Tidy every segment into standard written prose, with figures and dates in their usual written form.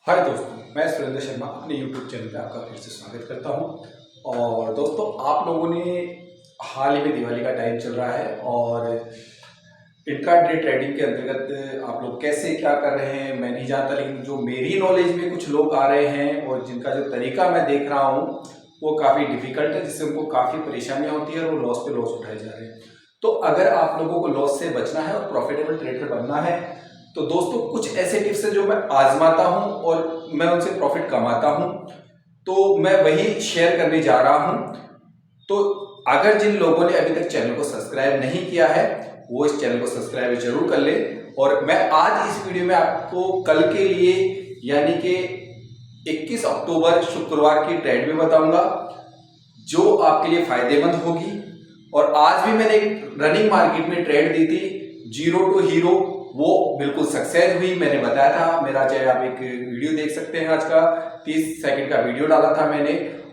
हाय दोस्तों, मैं सुरेंद्र शर्मा अपने YouTube चैनल पे आपका फिर से स्वागत करता हूं। और दोस्तों, आप लोगों ने हाल ही में दिवाली का टाइम चल रहा है और इंट्राडे ट्रेडिंग के अंतर्गत आप लोग कैसे क्या कर रहे हैं मैं नहीं जानता, लेकिन जो मेरी नॉलेज में कुछ लोग आ रहे हैं और जिनका जो तरीका मैं देख रहा हूं वो काफ़ी डिफिकल्ट है, जिससे उनको काफ़ी परेशानियां होती है और वो लॉस पे लॉस उठाए जा रहे हैं। तो अगर आप लोगों को लॉस से बचना है और प्रॉफिटेबल ट्रेडर बनना है तो दोस्तों कुछ ऐसे टिप्स हैं जो मैं आजमाता हूं और मैं उनसे प्रॉफिट कमाता हूं, तो मैं वही शेयर करने जा रहा हूं। तो अगर जिन लोगों ने अभी तक चैनल को सब्सक्राइब नहीं किया है वो इस चैनल को सब्सक्राइब जरूर कर ले। और मैं आज इस वीडियो में आपको कल के लिए यानी कि 21 अक्टूबर शुक्रवार की ट्रेड में बताऊंगा जो आपके लिए फायदेमंद होगी। और आज भी मैंने एक रनिंग मार्केट में ट्रेड दी थी, जीरो टू हीरो, वो बिल्कुल सक्सेस हुई। मैंने बताया था, मेरा चाहे आप एक वीडियो देख सकते हैं, आज का 30 सेकंड का वीडियो डाला था मैंने,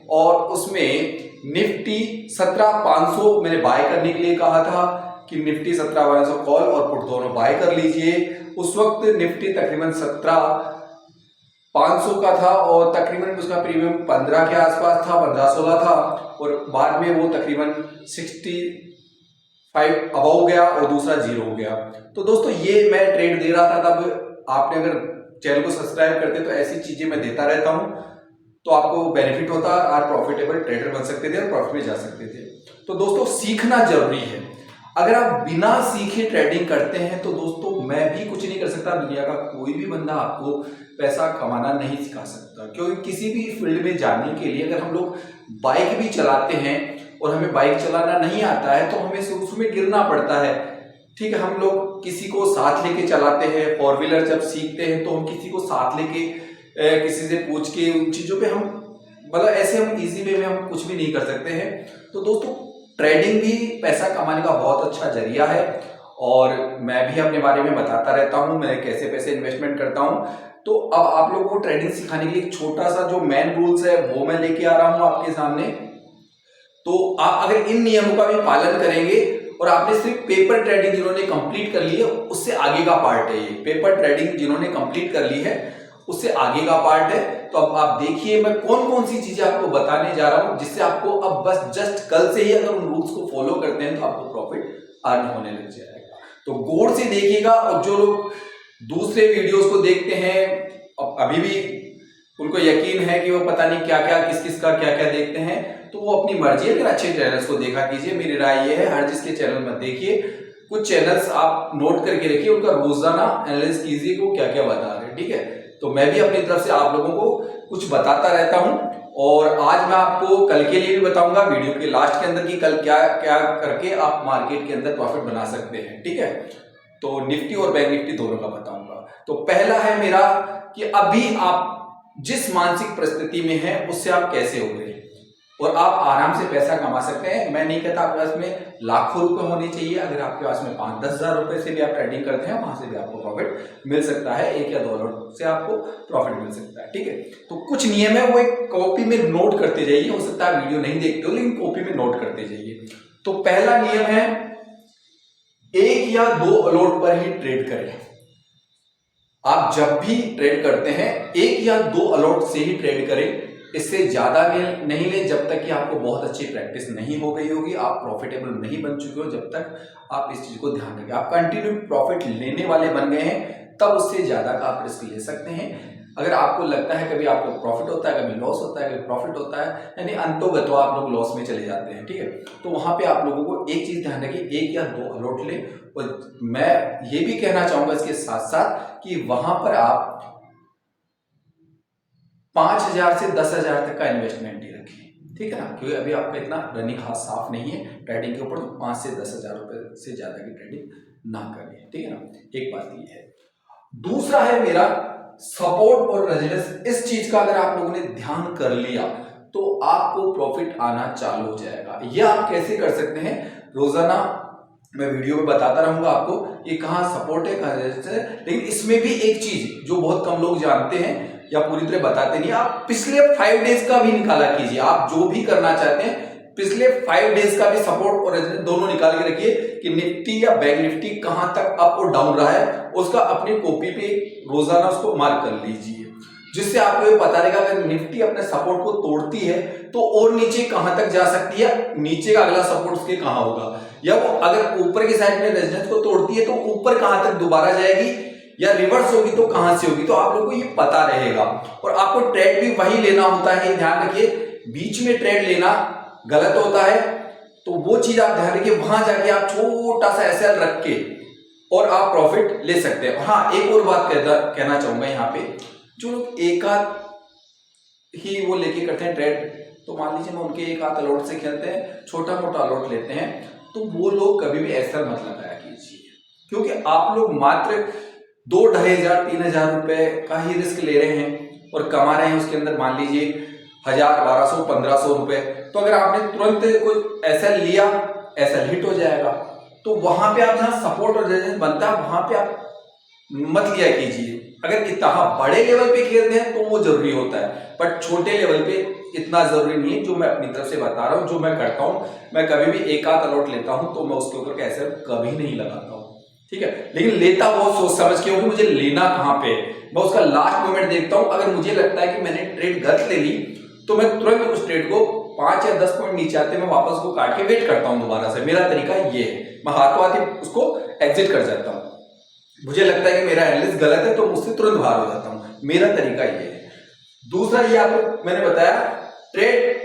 और उसमें निफ्टी 17,500 मैंने बाय करने के लिए कहा था कि निफ्टी 17,500 कॉल और पुट दोनों बाय कर लीजिए। उस वक्त निफ्टी तकरीबन 17,500 का था और तकरीबन उसका प्रीमियम 15 के आसपास था, 15-16 था, और बाद में वो तकरीबन 65 अबव गया और दूसरा जीरो हो गया। तो दोस्तों ये मैं ट्रेड दे रहा था तब। आपने अगर चैनल को सब्सक्राइब करते तो ऐसी चीजें मैं देता रहता हूं तो आपको बेनिफिट होता, आप प्रॉफिटेबल ट्रेडर बन सकते थे और प्रॉफिट में जा सकते थे। तो दोस्तों सीखना जरूरी है। अगर आप बिना सीखे ट्रेडिंग करते हैं तो दोस्तों मैं भी कुछ नहीं कर सकता, दुनिया का कोई भी बंदा आपको पैसा कमाना नहीं सिखा सकता। क्योंकि किसी भी फील्ड में जाने के लिए अगर हम लोग बाइक भी चलाते हैं और हमें बाइक चलाना नहीं आता है तो हमें शुरू में गिरना पड़ता है, ठीक है। हम लोग किसी को साथ लेके चलाते हैं, फोर व्हीलर जब सीखते हैं तो हम किसी को साथ लेके किसी से पूछ के उन चीजों पे हम मतलब ऐसे हम इजी वे में हम कुछ भी नहीं कर सकते हैं। तो दोस्तों ट्रेडिंग भी पैसा कमाने का बहुत अच्छा जरिया है और मैं भी अपने बारे में बताता रहता हूं मैं कैसे पैसे इन्वेस्टमेंट करता हूं। तो अब आप लोगों को ट्रेडिंग सिखाने के लिए एक छोटा सा जो मेन रूल्स है वो मैं लेके आ रहा हूं आपके सामने। तो आप अगर इन नियमों का भी पालन करेंगे और आपने सिर्फ पेपर ट्रेडिंग जिन्होंने कंप्लीट कर ली है उससे आगे का पार्ट है ये, पेपर ट्रेडिंग जिन्होंने कंप्लीट कर ली है उससे आगे का पार्ट है। तो अब आप देखिए मैं कौन कौन सी चीजें आपको बताने जा रहा हूं जिससे आपको अब बस जस्ट कल से ही अगर उन रूल्स को फॉलो करते हैं तो आपको प्रॉफिट अर्न होने लग जाएगा। तो गौर से देखिएगा। और जो लोग दूसरे वीडियोस को देखते हैं अभी भी उनको यकीन है कि वो पता नहीं क्या क्या किस किस का क्या क्या देखते हैं, तो वो अपनी मर्जी है, लेकिन अच्छे चैनल्स को देखा कीजिए। मेरी राय ये है हर जिसके चैनल मत देखिए, कुछ चैनल्स आप नोट करके रखिए, उनका रोजाना एनालिसिस कीजिए वो क्या क्या बता रहे हैं, ठीक है। तो मैं भी अपनी तरफ से आप लोगों को कुछ बताता रहता हूं और आज मैं आपको कल के लिए भी बताऊंगा वीडियो के लास्ट के अंदर कि कल क्या क्या करके आप मार्केट के अंदर प्रॉफिट बना सकते हैं, ठीक है। तो निफ्टी और बैंक निफ्टी दोनों का बताऊंगा। तो पहला है मेरा कि अभी आप जिस मानसिक परिस्थिति में है उससे आप कैसे उभरे और आप आराम से पैसा कमा सकते हैं। मैं नहीं कहता आपके पास में लाखों रुपए होने चाहिए, अगर आपके पास में 5-10 हजार रुपए से भी आप ट्रेडिंग करते हैं वहां से भी आपको प्रॉफिट मिल सकता है, 1 या 2 लॉट से आपको प्रॉफिट मिल सकता है, ठीक है। तो कुछ नियम है वो एक कॉपी में नोट करते जाइए, हो सकता है वीडियो नहीं देखते हो लेकिन कॉपी में नोट करते जाइए। तो पहला नियम है 1 या 2 अलॉट पर ही ट्रेड करें। आप जब भी ट्रेड करते हैं 1 या 2 अलॉट से ही ट्रेड करें, इससे ज्यादा नहीं लें जब तक कि आपको बहुत अच्छी प्रैक्टिस नहीं हो गई होगी, आप प्रॉफिटेबल नहीं बन चुके हो। जब तक आप इस चीज को ध्यान रखें, आप कंटिन्यू प्रॉफिट लेने वाले बन गए हैं तब उससे ज्यादा का आप रिस्क ले सकते हैं। अगर आपको लगता है कभी आपको प्रॉफिट होता है कभी लॉस होता है कभी प्रॉफिट होता है, यानी अंतोगत आप लोग लॉस में चले जाते हैं, ठीक है। तो वहां पे आप लोगों को एक चीज ध्यान रखिए, 1 या 2 अलॉट लें। और मैं ये भी कहना चाहूंगा इसके साथ साथ कि वहां पर आप 5,000 से 10,000 तक का इन्वेस्टमेंट ही रखें, ठीक है ना, क्योंकि अभी आपका इतना रनिंग हाथ साफ नहीं है ट्रेडिंग के ऊपर। तो 5 से 10,000 रुपए से ज्यादा की ट्रेडिंग ना करें, ठीक है ना। एक बात ये है। दूसरा है मेरा सपोर्ट और रेजिस्टेंस। इस चीज का अगर आप लोगों ने ध्यान कर लिया तो आपको प्रॉफिट आना चालू हो जाएगा। यह आप कैसे कर सकते हैं, रोजाना मैं वीडियो में बताता रहूंगा आपको ये कहां सपोर्ट है कहां रेजिस्टेंस है। लेकिन इसमें भी एक चीज जो बहुत कम लोग जानते हैं या पूरी तरह बताते नहीं, आप पिछले 5 डेज का भी निकाला कीजिए। आप जो भी करना चाहते हैं पिछले 5 डेज का भी सपोर्ट और रेजिस्टेंस दोनों निकाल के रखिए कि निफ्टी या बैंक निफ्टी कहां तक अप और डाउन रहा है, उसका अपनी कॉपी पे रोजाना उसको मार्क कर लीजिए। जिससे आपको ये पता रहेगा अगर निफ्टी अपने सपोर्ट को तोड़ती है तो और नीचे कहां तक जा सकती है, नीचे का अगला सपोर्ट उसके कहां होगा, या वो अगर ऊपर की साइड में रेजिस्टेंस को तोड़ती है तो ऊपर कहां तक दोबारा जाएगी, या रिवर्स होगी तो कहां से होगी। तो आप लोगों को ये पता रहेगा। और आपको ट्रेड भी वही लेना होता है, ध्यान रखिए, बीच में ट्रेड लेना गलत होता है। तो वो चीज आप ध्यान रखिए, वहां जाके आप छोटा सा एसएल रख के और आप प्रॉफिट ले सकते हैं। हाँ, एक और बात कहना चाहूंगा यहाँ पे, जो लोग एक आध ही वो लेके करते हैं ट्रेड, तो मान लीजिए मैं उनके एक आध अलॉट से खेलते हैं, छोटा मोटा अलॉट लेते हैं, तो वो लोग कभी भी एसएल मत लगाया कीजिए, क्योंकि आप लोग मात्र 2-2,500-3,000 रुपए का ही रिस्क ले रहे हैं और कमा रहे हैं उसके अंदर मान लीजिए 1,000, 1,200, 1,500 रुपए। तो अगर आपने तुरंत कोई एसएल लिया, एसएल हिट हो जाएगा। तो वहां पे आप जहां सपोर्ट और रेजिस्टेंस बनता है वहां पे आप मत लिया कीजिए। अगर इतना बड़े लेवल पे खेलते हैं तो वो जरूरी होता है, बट छोटे लेवल पे इतना जरूरी नहीं है। जो मैं अपनी तरफ से बता रहा हूँ, जो मैं करता हूँ, मैं कभी भी एक आध अलॉट लेता हूं तो मैं उसके ऊपर कैसे कभी नहीं लगाता हूँ, ठीक है। लेकिन लेता बहुत सोच समझ के, क्योंकि मुझे लेना कहां पे, मैं उसका लास्ट मोमेंट देखता हूं। अगर मुझे लगता है कि मैंने ट्रेड गलत ले ली तो मैं तुरंत उस ट्रेड को 5 या 10 पॉइंट नीचे आते मैं वापस को काट के वेट करता हूं दोबारा से। मेरा तरीका ये है, मैं हाथों हाथ ही उसको एग्जिट कर जाता हूं। मुझे लगता है कि मेरा एनालिसिस गलत है तो मुझसे तुरंत बाहर हो जाता हूं। मेरा तरीका ये है। दूसरा, ये आपको मैंने बताया ट्रेड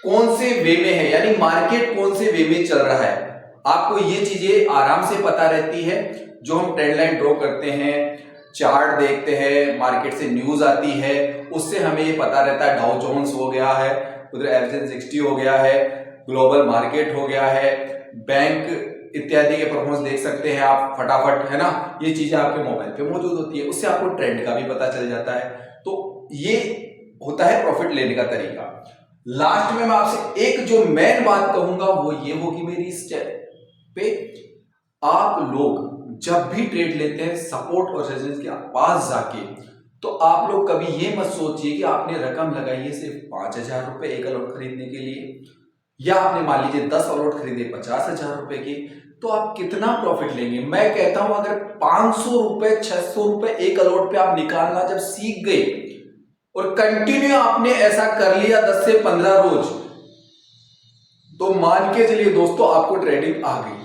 कौन से वे में है, यानी मार्केट कौन से वे में चल रहा है, आपको ये चीजें आराम से पता रहती है। जो हम ट्रेंड लाइन ड्रॉ करते हैं, चार्ट देखते हैं, मार्केट से न्यूज आती है, उससे हमें ये पता रहता है डाउ जोन्स हो गया है, उधर एवरेज 60 हो गया है, ग्लोबल मार्केट हो गया है, बैंक इत्यादि के परफॉर्मेंस देख सकते हैं आप फटाफट, है ना। ये चीजें आपके मोबाइल पे मौजूद होती है, उससे आपको ट्रेंड का भी पता चल जाता है। तो ये होता है प्रॉफिट लेने का तरीका। लास्ट में मैं आपसे एक जो मेन बात कहूंगा वो ये होगी मेरी स्टेप पे, आप लोग जब भी ट्रेड लेते हैं सपोर्ट और रेजिस्टेंस के पास जाके, तो आप लोग कभी ये मत सोचिए कि आपने रकम लगाई है सिर्फ 5,000 रुपए एक अलॉट खरीदने के लिए, या आपने मान लीजिए 10 अलॉट खरीदे 50,000 रुपए के, तो आप कितना प्रॉफिट लेंगे। मैं कहता हूं अगर 500 रुपए 600 रुपए एक अलॉट पे आप निकालना जब सीख गए और कंटिन्यू आपने ऐसा कर लिया 10 से 15 रोज, तो मान के चलिए दोस्तों आपको ट्रेडिंग आ गई।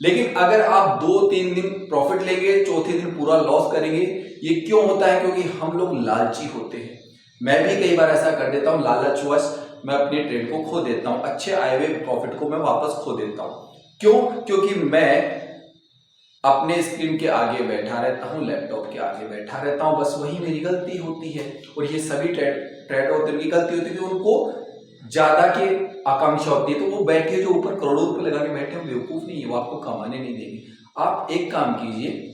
लेकिन अगर आप 2-3 दिन प्रॉफिट लेंगे, चौथे दिन पूरा लॉस करेंगे, ये क्यों होता है? क्योंकि हम लोग लालची होते हैं। मैं भी कई बार ऐसा कर देता हूं, लालचवश मैं अपने ट्रेड को खो देता हूं, अच्छे आए हुए प्रॉफिट को मैं वापस खो देता हूं। क्यों? क्योंकि मैं अपने स्क्रीन के आगे बैठा रहता हूं, लैपटॉप के आगे बैठा रहता हूं, बस वही मेरी गलती होती है। और ये सभी ट्रेडर होते हैं, उनकी गलती होती है कि उनको ज्यादा की आकांक्षा होती है, तो वो बैठे जो ऊपर करोड़ों रुपए लगा के बैठे हैं बेवकूफ नहीं है, वो आपको कमाने नहीं देंगे। आप एक काम कीजिए,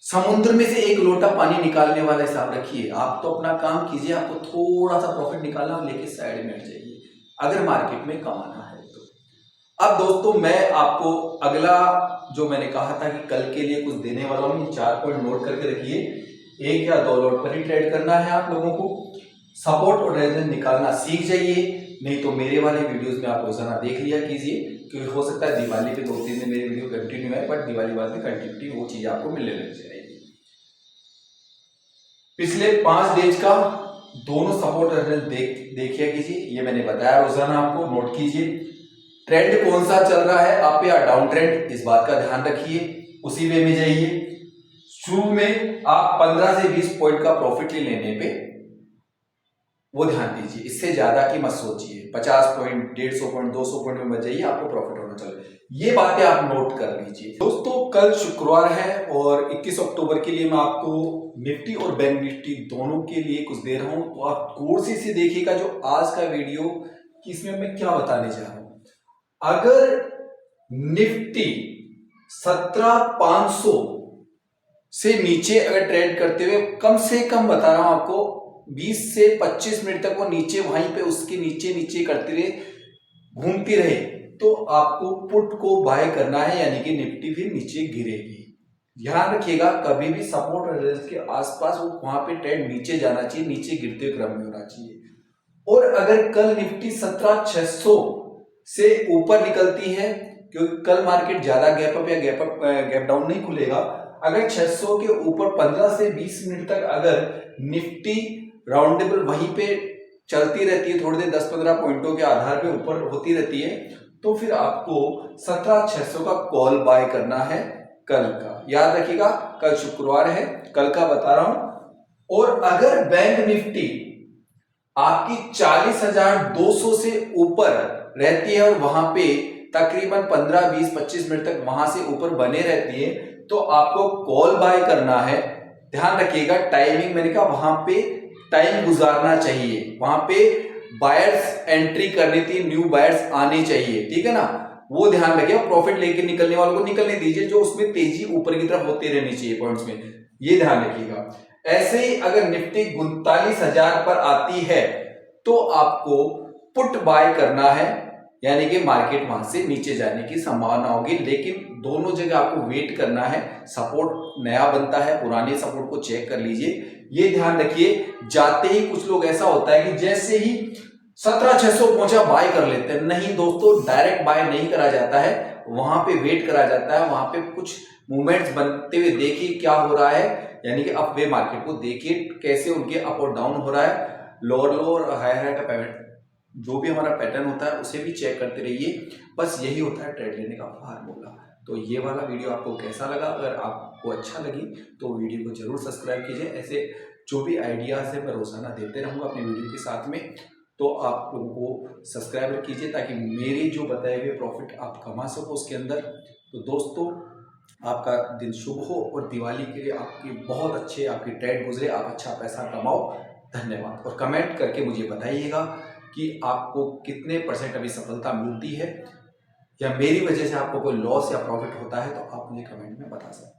समुद्र में से एक लोटा पानी निकालने वाला हिसाब रखिए। आप तो अपना काम कीजिए, आपको थोड़ा सा प्रॉफिट निकालना और लेके साइड में हट जाइए अगर मार्केट में कमाना है तो। अब दोस्तों मैं आपको अगला जो मैंने कहा था कि कल के लिए कुछ देने वाला हूं, 4 पॉइंट नोट करके रखिए। 1 या 2 लॉट पर ही ट्रेड करना है आप लोगों को। सपोर्ट और रेजिस्टेंस निकालना सीख जाइए, नहीं तो मेरे वाले वीडियोस में आप रोजाना देख लिया कीजिए, क्योंकि हो सकता है दिवाली पे 2-3 दिन मेरे वीडियो कंटिन्यू है, बट दिवाली बाद में कंटिन्यूटी वो चीज आपको मिलने लग जाएगी। पिछले 5 डेज का दोनों सपोर्ट और रेजिस्टेंस देखिए कीजिए, ये मैंने बताया रोजाना, आपको नोट कीजिए। ट्रेंड कौन सा चल रहा है, अप या डाउन ट्रेंड, इस बात का ध्यान रखिए, उसी वे में जाइए। शुरू में आप 15 से 20 पॉइंट का प्रॉफिट लेने पे वो ध्यान दीजिए, इससे ज्यादा की मत सोचिए। 50 पॉइंट, 150 पॉइंट, 200 पॉइंट में मत जाइए, आपको प्रॉफिट होना चाहिए। ये बातें आप नोट कर लीजिए। दोस्तों कल शुक्रवार है और 21 अक्टूबर के लिए मैं आपको निफ्टी और बैंक निफ्टी दोनों के लिए कुछ दे रहा हूं, तो आप गौर से देखिएगा जो आज का वीडियो कि इसमें मैं क्या बताने जा रहा हूं। अगर निफ्टी 17,500 से नीचे अगर ट्रेड करते हुए, कम से कम बता रहा हूं आपको 20 से 25 मिनट तक वो नीचे वहीं पे उसके नीचे करती रहे, घूमती रहे, तो आपको पुट को बाय करना है, यानी कि निफ्टी भी नीचे गिरेगी। ध्यान रखिएगा, कभी भी सपोर्ट और रेजिस्टेंस के आसपास वो वहां पे ट्रेंड नीचे जाना चाहिए, नीचे गिरते क्रम में होना चाहिए। और अगर कल निफ्टी 17,600 से ऊपर निकलती है, क्योंकि कल मार्केट ज्यादा गैप अप या गैप डाउन नहीं खुलेगा, अगर 600 के ऊपर 15 से 20 मिनट तक अगर निफ्टी राउंडेबल वहीं पे चलती रहती है, थोड़ी देर 10-15 पॉइंटों के आधार पे ऊपर होती रहती है, तो फिर आपको 17,600 का कॉल बाय करना है कल का। याद रखिएगा, कल शुक्रवार है, कल का बता रहा हूं। और अगर बैंक निफ्टी आपकी 40,200 से ऊपर रहती है और वहां पे तकरीबन 15, 20, 25 मिनट तक वहां से ऊपर बने रहती है, तो आपको कॉल बाय करना है। ध्यान रखिएगा, टाइमिंग मैंने कहा वहां पे टाइम गुजारना चाहिए, वहां पे बायर्स एंट्री करनी थी, न्यू बायर्स आने चाहिए, ठीक है ना, वो ध्यान रखिए। प्रॉफिट लेके निकलने वालों को निकलने दीजिए, जो उसमें तेजी ऊपर की तरफ होती रहनी चाहिए पॉइंट्स में, ये ध्यान रखिएगा। ऐसे ही अगर निफ्टी 39,000 पर आती है तो आपको पुट बाय करना है, यानी कि मार्केट वहां से नीचे जाने की संभावना होगी, लेकिन दोनों जगह आपको वेट करना है। सपोर्ट नया बनता है, पुराने सपोर्ट को चेक कर लीजिए, ये ध्यान रखिए। जाते ही कुछ लोग ऐसा होता है कि जैसे ही 17,600 पहुंचा बाय कर लेते हैं। नहीं दोस्तों, डायरेक्ट बाय नहीं करा जाता है, वहां पे वेट करा जाता है, वहां पे कुछ मूवमेंट्स बनते हुए देखिए क्या हो रहा है, यानी कि अपवे मार्केट को देखिए कैसे उनके अप और डाउन हो रहा है, लोअर लो और हायर हाई का पेमेंट, जो भी हमारा पैटर्न होता है उसे भी चेक करते रहिए। बस यही होता है ट्रेड लेने का फार्मूला। तो ये वाला वीडियो आपको कैसा लगा? अगर आपको अच्छा लगी तो वीडियो को जरूर सब्सक्राइब कीजिए। ऐसे जो भी आइडियाज है मैं रोजाना देते रहूंगा अपनी वीडियो के साथ में, तो आप लोगों को सब्सक्राइब कीजिए ताकि मेरे जो बताए हुए प्रॉफिट आप कमा सको उसके अंदर। तो दोस्तों, आपका दिन शुभ हो और दिवाली के लिए आपके बहुत अच्छे आपकी ट्रेड गुजरे, आप अच्छा पैसा कमाओ। धन्यवाद। और कमेंट करके मुझे बताइएगा कि आपको कितने % अभी सफलता मिलती है, या मेरी वजह से आपको कोई लॉस या प्रॉफिट होता है, तो आप मुझे कमेंट में बता सकते हैं।